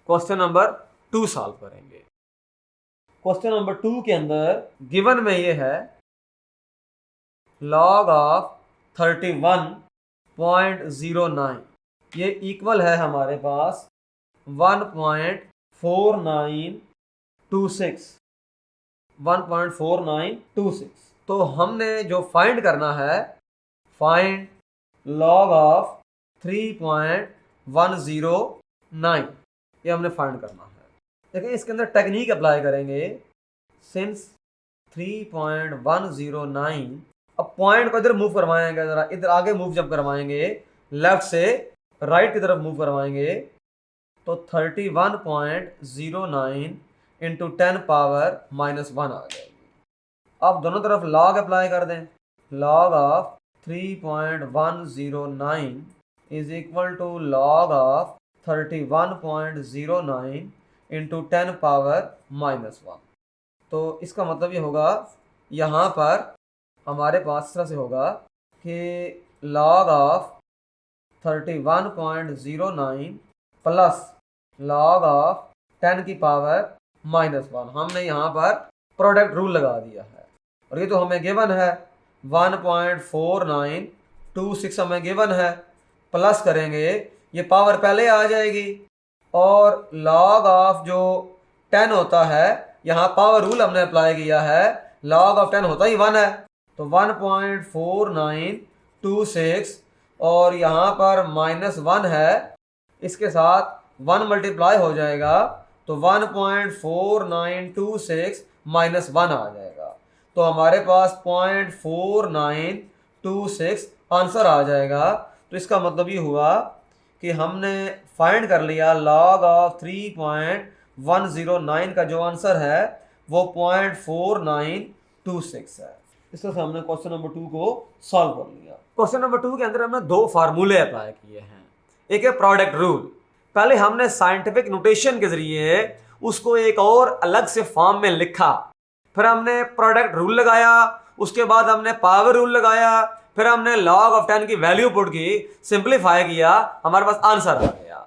Question number 2 solve करेंगे। Question number 2 के अंदर गिवन में ये है log ऑफ 31.09, ये इक्वल है हमारे पास 1.4926। तो हमने जो फाइंड करना है, फाइंड log ऑफ 3.109, ये हमने फाइंड करना है। देखिए इसके अंदर टेक्निक अप्लाई करेंगे। सिंस 3.109, अब पॉइंट को इधर मूव करवाएंगे, जरा इधर आगे मूव जब करवाएंगे, लेफ्ट से राइट की तरफ मूव करवाएंगे, तो 31.09 इंटू 10 पावर -1 आ जाएगी। अब दोनों तरफ लॉग अप्लाई कर दें। Log of 3.109 is equal to log of 31.09 into 10 power -1। तो इसका मतलब ये होगा, यहाँ पर हमारे पास इस तरह से होगा कि log of 31.09 plus log of 10 की पावर -1। हमने यहाँ पर प्रोडक्ट रूल लगा दिया है, और ये तो हमें गिवन है 1.4926 हमें गिवन है। प्लस करेंगे, ये पावर पहले आ जाएगी, और log ऑफ जो 10 होता है, यहाँ पावर रूल हमने अप्लाई किया है, log ऑफ 10 होता ही 1 है, तो 1.4926 और यहाँ पर -1 है, इसके साथ 1 मल्टीप्लाई हो जाएगा, तो 1.4926 -1 आ जाएगा। तो हमारे पास 0.4926 आंसर आ जाएगा। तो इसका मतलब ये हुआ कि हमने फाइंड कर लिया log ऑफ 3.109 का जो आंसर है वो 0.4926 है। इस तरह से हमने क्वेश्चन नंबर 2 को सॉल्व कर लिया। क्वेश्चन नंबर 2 के अंदर हमने 2 फार्मूले अप्लाई किए हैं। एक है प्रोडक्ट रूल, पहले हमने साइंटिफिक नोटेशन के जरिए उसको एक और अलग से फॉर्म में लिखा, फिर हमने प्रोडक्ट रूल लगाया, उसके बाद हमने पावर रूल लगाया, फिर हमने log ऑफ 10 की वैल्यू पुट की, सिंप्लीफाई किया, हमारे पास आंसर आ गया।